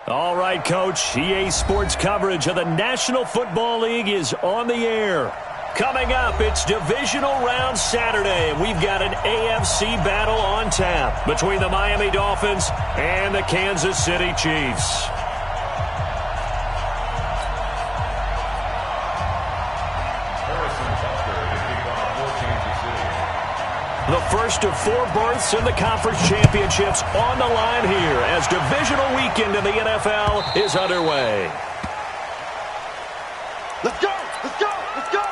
All right, Coach. EA Sports coverage of the National Football League is on the air. Coming up, it's Divisional Round Saturday, and we've got an AFC battle on tap between the Miami Dolphins and the Kansas City Chiefs. The first of 4 berths in the conference championships on the line here as divisional weekend in the NFL is underway. Let's go! Let's go! Let's go!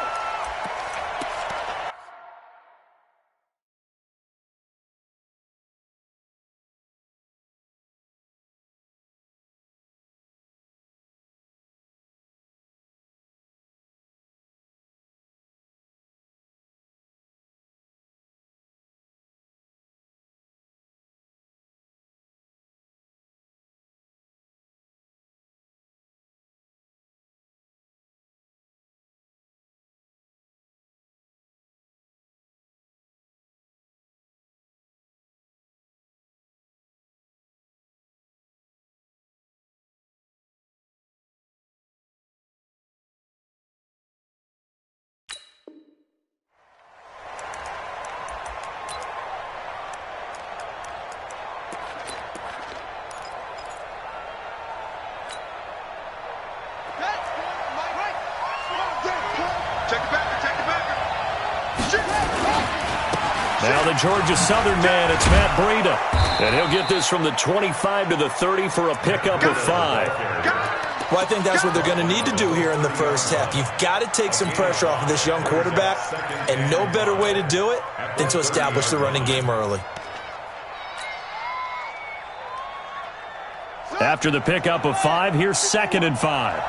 Now the Georgia Southern man, it's Matt Breida. And he'll get this from the 25 to the 30 for a pickup of 5. Well, I think that's what they're going to need to do here in the first half. You've got to take some pressure off of this young quarterback, and no better way to do it than to establish the running game early. After the pickup of 5, here's 2nd and 5.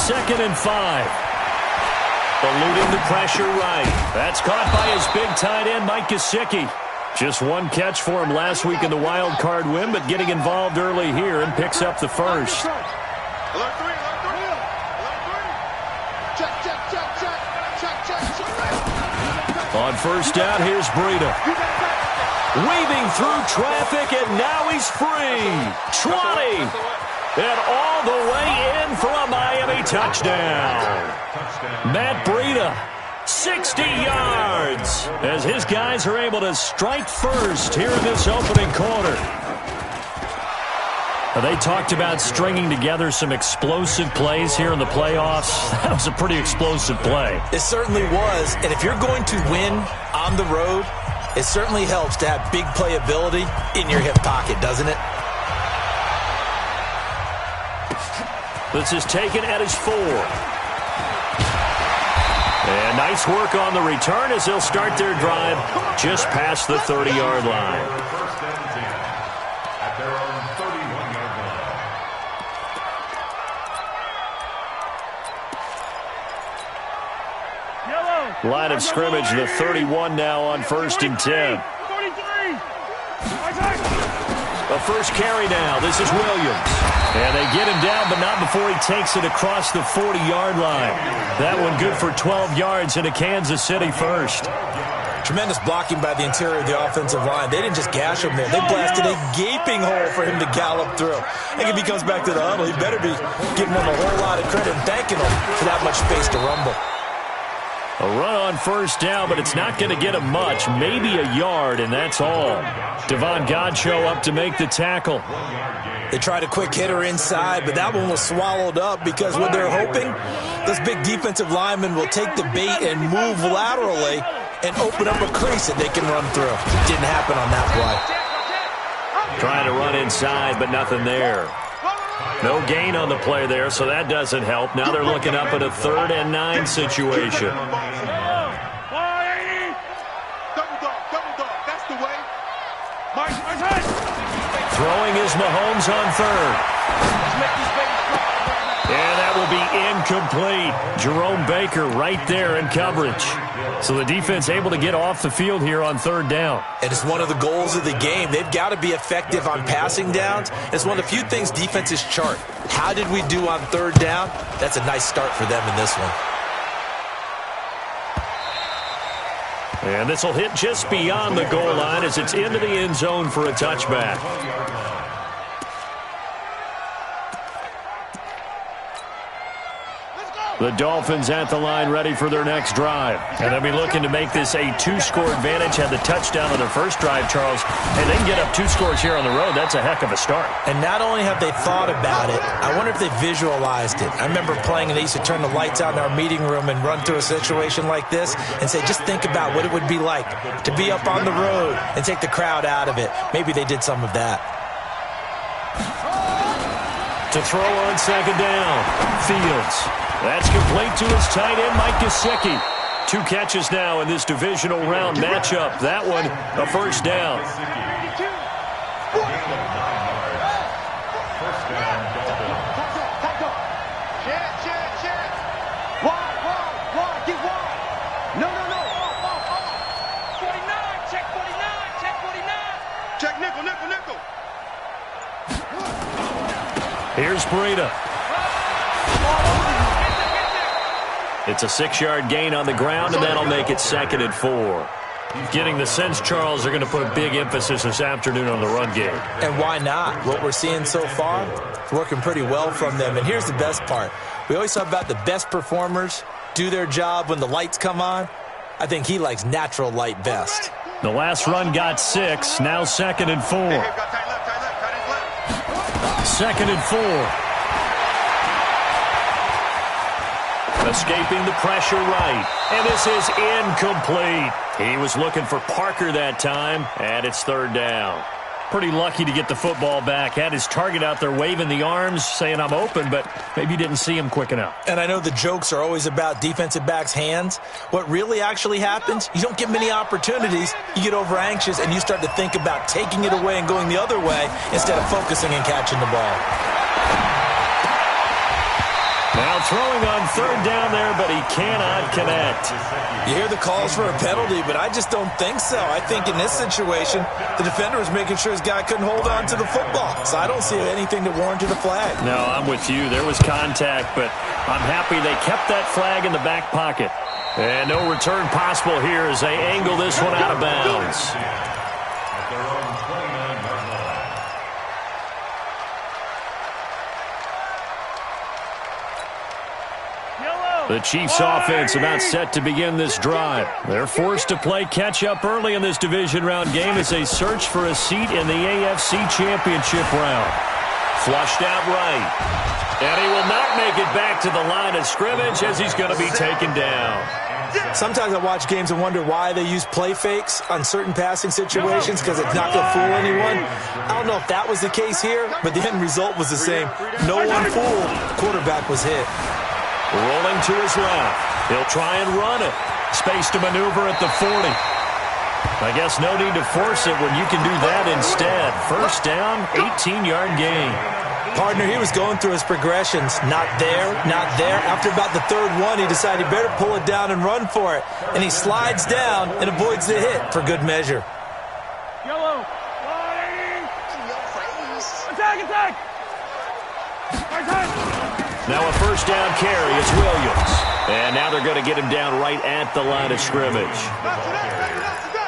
Second and 5. Eluding the pressure right. That's caught by his big tight end, Mike Gesicki. Just one catch for him last week in the wild card win, but getting involved early here and picks up the first. On first down, here's Breida. Weaving through traffic, and now he's free. 20. And all the way in for a Miami touchdown. Matt Breida, 60 yards, as his guys are able to strike first here in this opening quarter. They talked about stringing together some explosive plays here in the playoffs. That was a pretty explosive play. It certainly was, and if you're going to win on the road, it certainly helps to have big playability in your hip pocket, doesn't it? This is taken at his 4. And nice work on the return as they'll start their drive just past the 30-yard line. At their own 31-yard line. Line of scrimmage, the 31 now on 1st and 10. A first carry now. This is Williams. And they get him down, but not before he takes it across the 40-yard line. That one good for 12 yards into Kansas City first. Tremendous blocking by the interior of the offensive line. They didn't just gash him there. They blasted a gaping hole for him to gallop through. I think if he comes back to the huddle, he better be giving them a whole lot of credit and thanking them for that much space to rumble. A run on first down, but it's not going to get him much. Maybe a yard, and that's all. Devon Godchaux up to make the tackle. They tried a quick hitter inside, but that one was swallowed up because what they're hoping, this big defensive lineman will take the bait and move laterally and open up a crease that they can run through. Didn't happen on that play. Trying to run inside, but nothing there. No gain on the play there, so that doesn't help. Now they're looking up at a 3rd and 9 situation. Throwing is Mahomes on 3rd. And that will be incomplete. Jerome Baker right there in coverage. So the defense able to get off the field here on 3rd down. And it's one of the goals of the game. They've got to be effective on passing downs. It's one of the few things defenses chart. How did we do on 3rd down? That's a nice start for them in this one. And this will hit just beyond the goal line as it's into the end zone for a touchback. The Dolphins at the line ready for their next drive. And they'll be looking to make this a two-score advantage. Had the touchdown on their first drive, Charles. And they can get up 2 scores here on the road. That's a heck of a start. And not only have they thought about it, I wonder if they visualized it. I remember playing and they used to turn the lights out in our meeting room and run through a situation like this and say, just think about what it would be like to be up on the road and take the crowd out of it. Maybe they did some of that. To throw on second down, Fields. That's complete to his tight end, Mike Gesicki. 2 catches now in this divisional round matchup. That one, a first down. No. 49, check 49. Check nickel. Here's Breida. It's a 6-yard gain on the ground, and that'll make it 2nd and 4. Getting the sense, Charles, they're going to put a big emphasis this afternoon on the run game. And why not? What we're seeing so far, working pretty well from them. And here's the best part. We always talk about the best performers do their job when the lights come on. I think he likes natural light best. The last run got 6, now 2nd and 4. 2nd and 4. Escaping the pressure right. And this is incomplete. He was looking for Parker that time, and it's 3rd down. Pretty lucky to get the football back. Had his target out there waving the arms, saying I'm open, but maybe didn't see him quick enough. And I know the jokes are always about defensive backs' hands. What really actually happens, you don't get many opportunities. You get over anxious, and you start to think about taking it away and going the other way instead of focusing and catching the ball. Now throwing on 3rd down there, but he cannot connect. You hear the calls for a penalty, but I just don't think so. I think in this situation, the defender was making sure his guy couldn't hold on to the football. So I don't see anything that warranted a flag. No, I'm with you. There was contact, but I'm happy they kept that flag in the back pocket. And no return possible here as they angle this one out of bounds. The Chiefs offense about set to begin this drive. They're forced to play catch-up early in this division round game as they search for a seat in the AFC Championship round. Flushed out right. And he will not make it back to the line of scrimmage as he's going to be taken down. Sometimes I watch games and wonder why they use play fakes on certain passing situations because it's not going to fool anyone. I don't know if that was the case here, but the end result was the same. No one fooled. Quarterback was hit. Rolling to his left. He'll try and run it. Space to maneuver at the 40. I guess no need to force it when you can do that instead. First down, 18-yard gain. Partner, he was going through his progressions. Not there, not there. After about the 3rd one, he decided he better pull it down and run for it. And he slides down and avoids the hit for good measure. Yellow. Attack. Now a first down carry is Williams. And now they're going to get him down right at the line of scrimmage.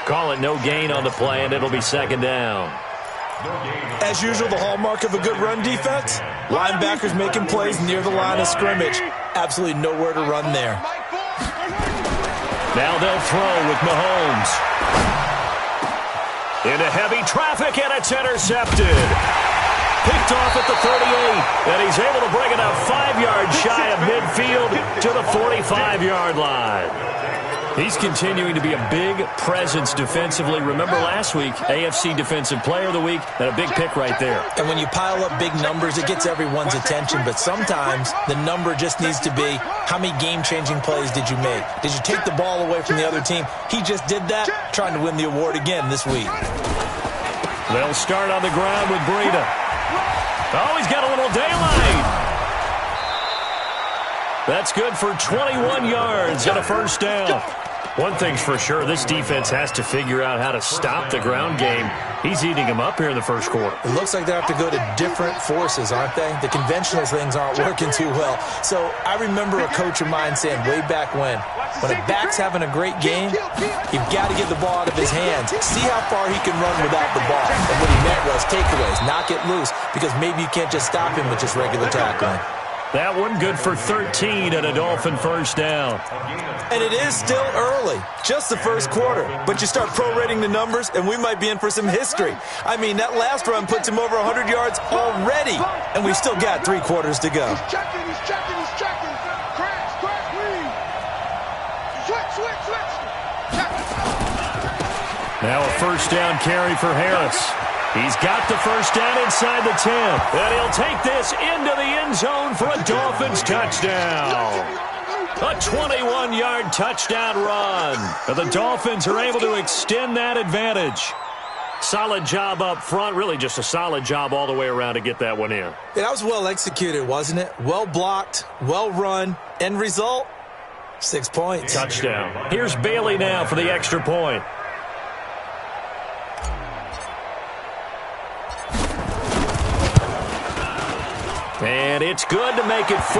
Call it no gain on the play, and it'll be 2nd down. As usual, the hallmark of a good run defense, linebackers making plays near the line of scrimmage. Absolutely nowhere to run there. Now they'll throw with Mahomes. Into heavy traffic, and it's intercepted. Picked off at the 38, and he's able to bring it up 5 yards shy of midfield to the 45-yard line. He's continuing to be a big presence defensively. Remember last week, AFC Defensive Player of the Week, and a big pick right there. And when you pile up big numbers, it gets everyone's attention, but sometimes the number just needs to be, how many game-changing plays did you make? Did you take the ball away from the other team? He just did that, trying to win the award again this week. They'll start on the ground with Breida. Oh, he's got a little daylight. That's good for 21 yards and a first down. One thing's for sure, this defense has to figure out how to stop the ground game. He's eating them up here in the first quarter. It looks like they have to go to different forces, aren't they? The conventional things aren't working too well. So I remember a coach of mine saying way back when a back's having a great game, you've got to get the ball out of his hands. See how far he can run without the ball. And what he meant was takeaways, knock it loose, because maybe you can't just stop him with just regular tackling. That one good for 13 and a Dolphin first down. And it is still early, just the first quarter. But you start prorating the numbers, and we might be in for some history. I mean, that last run puts him over 100 yards already, and we've still got 3 quarters to go. He's checking. Crash, lead. Switch. Now a first down carry for Harris. He's got the first down inside the 10. And he'll take this into the end zone for a Dolphins touchdown. A 21-yard touchdown run. And the Dolphins are able to extend that advantage. Solid job up front. Really just a solid job all the way around to get that one in. That was well executed, wasn't it? Well blocked, well run. End result, 6 points. Touchdown. Here's Bailey now for the extra point. And it's good to make it 14-0.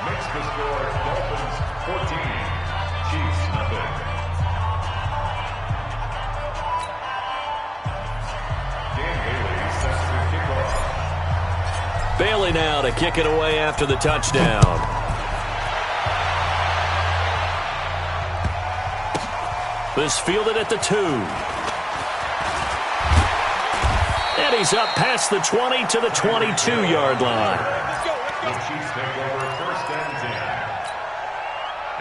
Makes the score Dolphins 14, Chiefs 0. Dan Bailey sets the kickoff. Bailey now to kick it away after the touchdown. This fielded at the 2. And he's up past the 20 to the 22-yard line. The Chiefs take over first and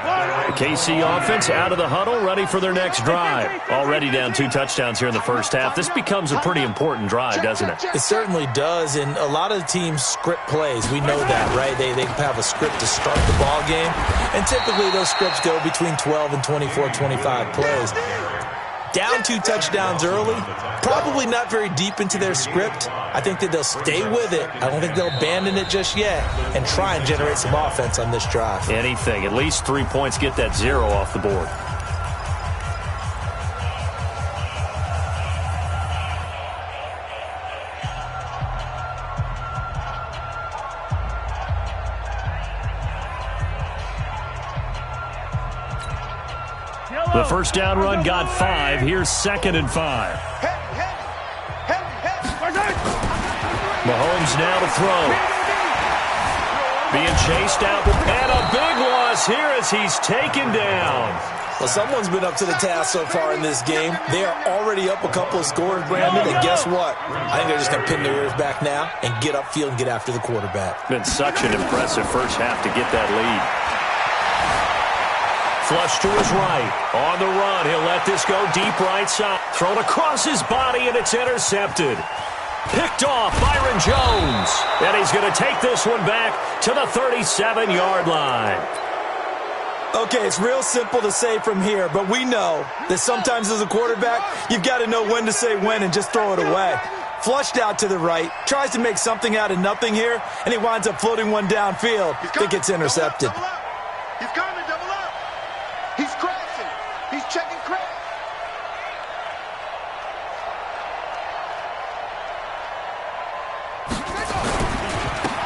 10. The KC offense out of the huddle, ready for their next drive. Already down 2 touchdowns here in the first half. This becomes a pretty important drive, doesn't it? It certainly does, and a lot of teams script plays. We know that, right? They have a script to start the ball game, and typically those scripts go between 12 and 24, 25 plays. Down 2 touchdowns early, probably not very deep into their script. I think that they'll stay with it. I don't think they'll abandon it just yet and try and generate some offense on this drive. Anything. At least 3 points, get that 0 off the board. The first down run got 5. Here's 2nd and 5. Mahomes now to throw. Being chased out. And a big loss here as he's taken down. Well, someone's been up to the task so far in this game. They are already up a couple of scores, Brandon, and guess what? I think they're just going to pin their ears back now and get upfield and get after the quarterback. Been such an impressive first half to get that lead. Flush to his right. On the run, he'll let this go deep right side. Thrown across his body, and it's intercepted. Picked off Byron Jones. And he's going to take this one back to the 37-yard line. Okay, it's real simple to say from here, but we know that sometimes as a quarterback, you've got to know when to say when and just throw it away. Flushed out to the right, tries to make something out of nothing here, and he winds up floating one downfield that gets intercepted. He's coming, double up. He's crashing. He's checking crash.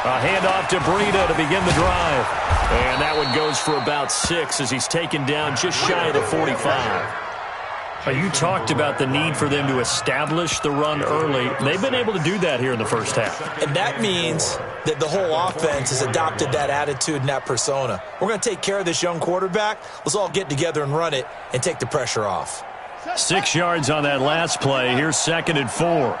A handoff to Breida to begin the drive. And that one goes for about 6 as he's taken down just shy of the 45. You talked about the need for them to establish the run early. They've been able to do that here in the first half. And that means that the whole offense has adopted that attitude and that persona. We're going to take care of this young quarterback. Let's all get together and run it and take the pressure off. 6 yards on that last play. Here's 2nd and 4.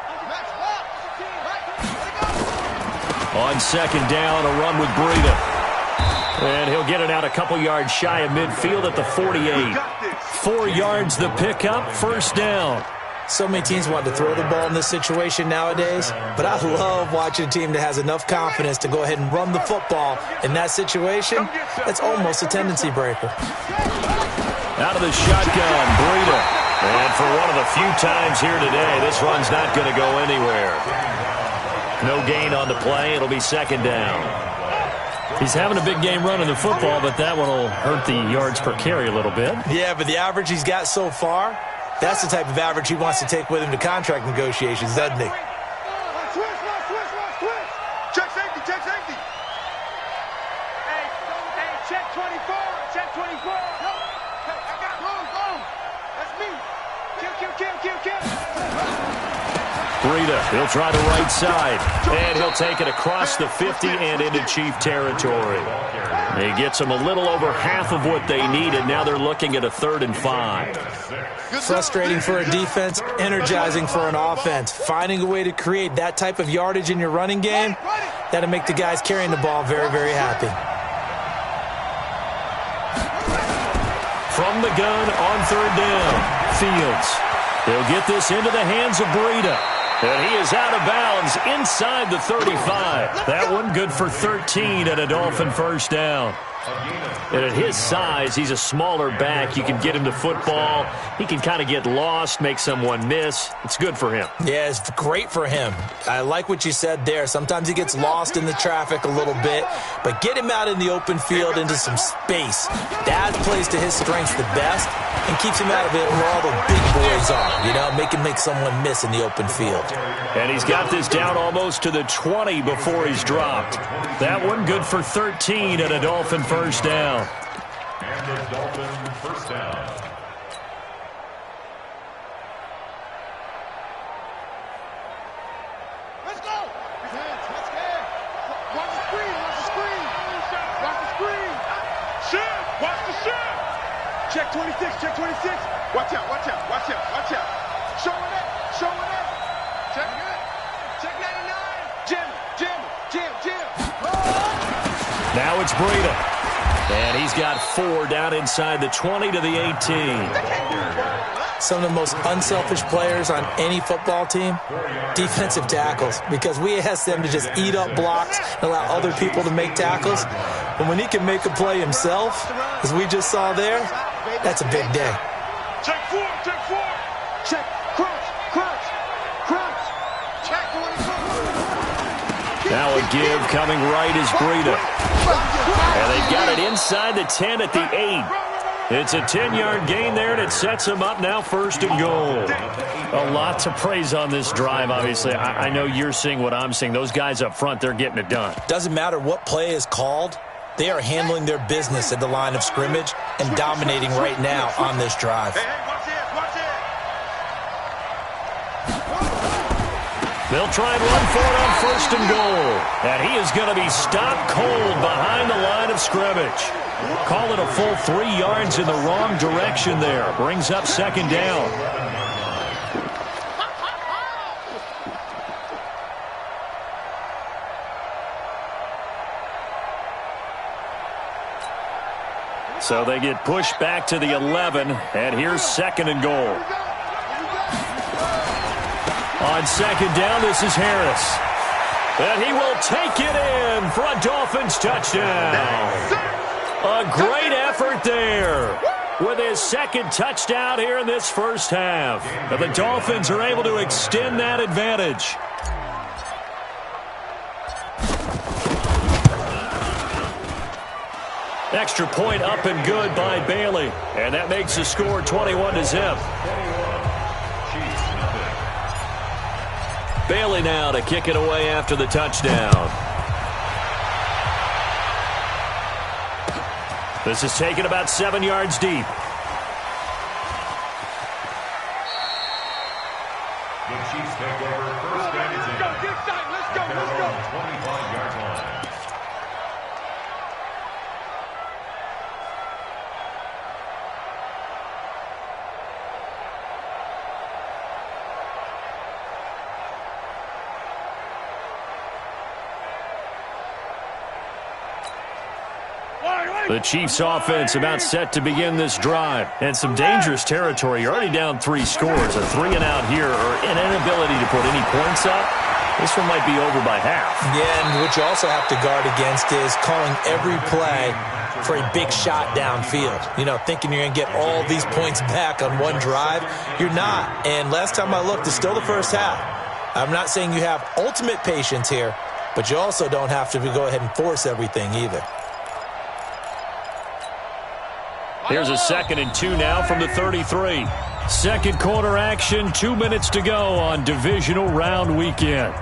On 2nd down, a run with Breida. And he'll get it out a couple yards shy of midfield at the 48. 4 yards the pickup, first down. So many teams want to throw the ball in this situation nowadays, but I love watching a team that has enough confidence to go ahead and run the football in that situation. That's almost a tendency breaker. Out of the shotgun, Breida. And for one of the few times here today, this run's not going to go anywhere. No gain on the play. It'll be 2nd down. He's having a big game running the football, but that one will hurt the yards per carry a little bit. Yeah, but the average he's got so far, that's the type of average he wants to take with him to contract negotiations, doesn't he? Check safety, check safety. Hey, check 24, check 24. Yo, hey, I got long. That's me. Kill. Breida, he'll try the right side, and he'll take it across the 50 and into Chief territory. He gets them a little over half of what they needed. Now they're looking at a 3rd and 5. Frustrating for a defense, energizing for an offense. Finding a way to create that type of yardage in your running game, that'll make the guys carrying the ball very, very happy. From the gun on 3rd down, Fields. He'll get this into the hands of Breida. And he is out of bounds inside the 35. That one good for 13 and a Dolphin 1st down. And at his size, he's a smaller back. You can get him to football. He can kind of get lost, make someone miss. It's good for him. Yeah, it's great for him. I like what you said there. Sometimes he gets lost in the traffic a little bit, but get him out in the open field into some space. That plays to his strengths the best and keeps him out of it where all the big boys are. You know, make him make someone miss in the open field. And he's got this down almost to the 20 before he's dropped. That one good for 13 and a Dolphin 1st down. And the Dolphin 1st down. Let's go. Let's go. Watch the screen. Watch the screen. Shift. Watch the shift. Check 26. Watch out. Showing up. Check good. Check 99. Jim. Now it's Breida. And he's got 4 down inside the 20 to the 18. Some of the most unselfish players on any football team, defensive tackles, because we ask them to just eat up blocks and allow other people to make tackles. But when he can make a play himself, as we just saw there, that's a big day. Check 4. Check. Crunch. Check 44. Now a give coming right is Breida. And they've got it inside the 10 at the 8. It's a 10-yard gain there, and it sets them up now 1st and goal. A lot to praise on this drive, obviously. I know you're seeing what I'm seeing. Those guys up front, they're getting it done. Doesn't matter what play is called. They are handling their business at the line of scrimmage and dominating right now on this drive. Hey, watch it. They'll try and run for it on 1st and goal. And he is going to be stopped cold behind the line of scrimmage. Call it a full 3 yards in the wrong direction there. Brings up 2nd down. So they get pushed back to the 11, and here's 2nd and goal. On 2nd down, this is Harris. And he will take it in for a Dolphins touchdown. A great effort there with his 2nd touchdown here in this 1st half. And the Dolphins are able to extend that advantage. Extra point up and good by Bailey. And that makes the score 21-0. Bailey now to kick it away after the touchdown. This is taken about 7 yards deep. The Chiefs take over 1st and 10. Let's go. 25-yard line. The Chiefs offense about set to begin this drive. And some dangerous territory. You're already down 3 scores. A 3-and-out here or an inability to put any points up. This one might be over by half. Yeah, and what you also have to guard against is calling every play for a big shot downfield. You know, thinking you're going to get all these points back on one drive. You're not. And last time I looked, it's still the 1st half. I'm not saying you have ultimate patience here, but you also don't have to go ahead and force everything either. Here's a 2nd and 2 now from the 33. Second quarter action, 2 minutes to go on divisional round weekend.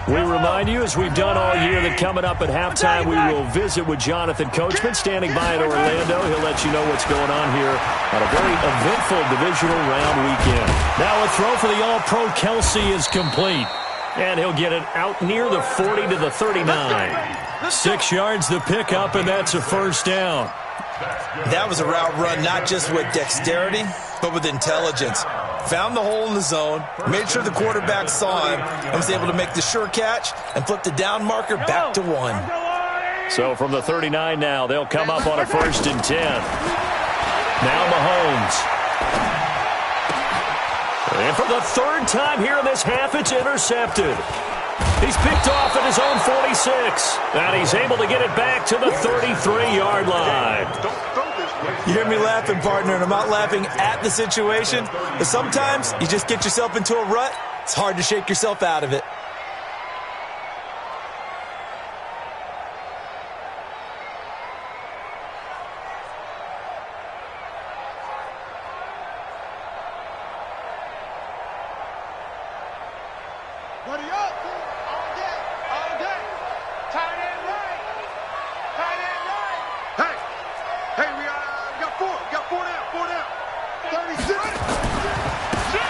We remind you, as we've done all year, that coming up at halftime, we will visit with Jonathan Coachman, standing by in Orlando. He'll let you know what's going on here on a very eventful divisional round weekend. Now a throw for the All-Pro Kelsey is complete, and he'll get it out near the 40 to the 39. 6 yards the pickup, and that's a first down. That was a route run not just with dexterity, but with intelligence. Found the hole in the zone, made sure the quarterback saw him, and was able to make the sure catch and flip the down marker back to 1. So from the 39 now, they'll come up on a 1st and 10. Now Mahomes. And for the 3rd time here in this half, it's intercepted. He's picked off at his own 46. And he's able to get it back to the 33-yard line. You hear me laughing, partner, and I'm not laughing at the situation. But sometimes you just get yourself into a rut. It's hard to shake yourself out of it. Buddy up. All day. All day. Tight end right. Tight end right. Hey, we got 4. We got 4 down. 4 down. 36.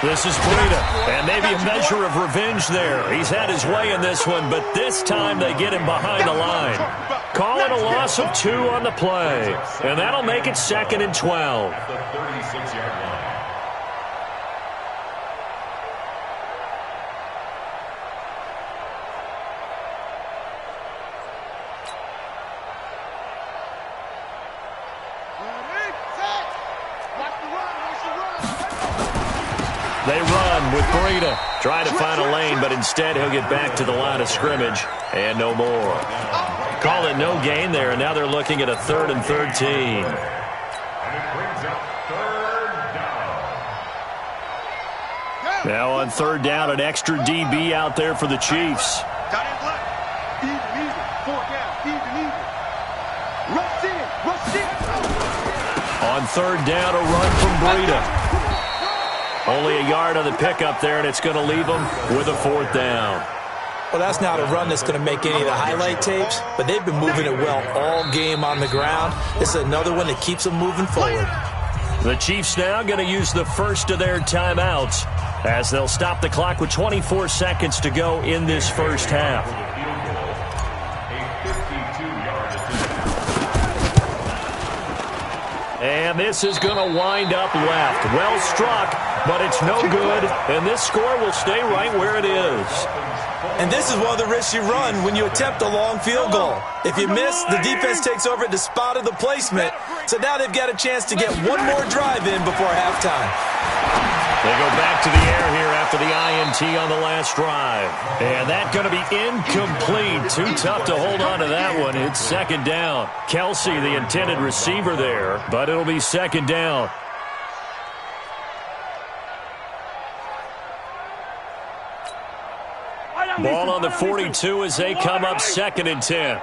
This is Breida, and maybe a measure of revenge there. He's had his way in this one, but this time they get him behind the line. Call it a loss of 2 on the play, and that'll make it 2nd and 12. At the 36-yard line. They run with Breida. Trying to find a lane, but instead he'll get back to the line of scrimmage and no more. Call it no gain there, and now they're looking at a 3rd and 13. And it brings up 3rd down. Now on 3rd down, an extra DB out there for the Chiefs. Tight end left. Even. 4 down. Even. Rush in. On 3rd down, a run from Breida. Only a yard on the pickup there, and it's going to leave them with a 4th down. Well, that's not a run that's going to make any of the highlight tapes, but they've been moving it well all game on the ground. This is another one that keeps them moving forward. The Chiefs now going to use the first of their timeouts as they'll stop the clock with 24 seconds to go in this first half. And this is going to wind up left. Well struck, but it's no good, and this score will stay right where it is. And this is one of the risks you run when you attempt a long field goal. If you miss, the defense takes over at the spot of the placement, so now they've got a chance to get one more drive in before halftime. They go back to the air here after the INT on the last drive. And that's going to be incomplete. Too tough to hold on to that one. It's 2nd down. Kelsey, the intended receiver there, but it'll be 2nd down. Ball on the 42 as they come up 2nd and 10.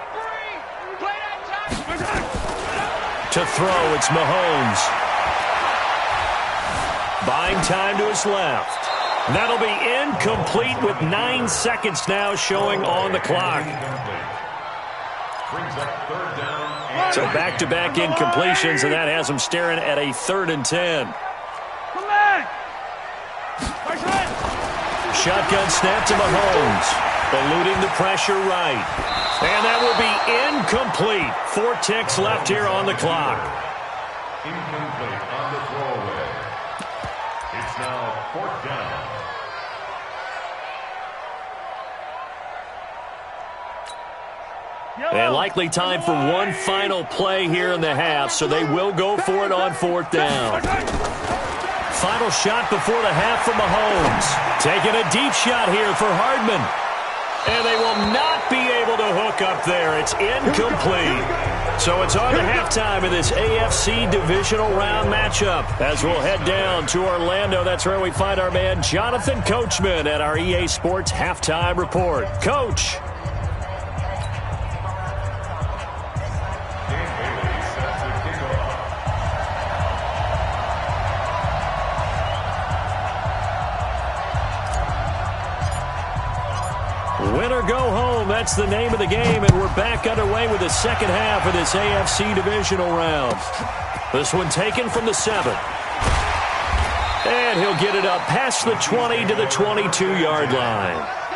To throw, it's Mahomes. Buying time to his left. That'll be incomplete with 9 seconds now showing on the clock. So back-to-back incompletions, and that has him staring at a 3rd and 10. Shotgun snap to Mahomes. Eluding the pressure right. And that will be incomplete. 4 ticks left here on the clock. Incomplete on the throwaway. It's now 4th down. And likely time for one final play here in the half, so they will go for it on 4th down. Final shot before the half from Mahomes. Taking a deep shot here for Hardman. And they will not be able to hook up there. It's incomplete. So it's on to halftime of this AFC divisional round matchup. As we'll head down to Orlando, that's where we find our man Jonathan Coachman at our EA Sports Halftime Report. Coach. Win or go home, that's the name of the game, and we're back underway with the second half of this AFC divisional round. This one taken from the 7. And he'll get it up past the 20 to the 22-yard line.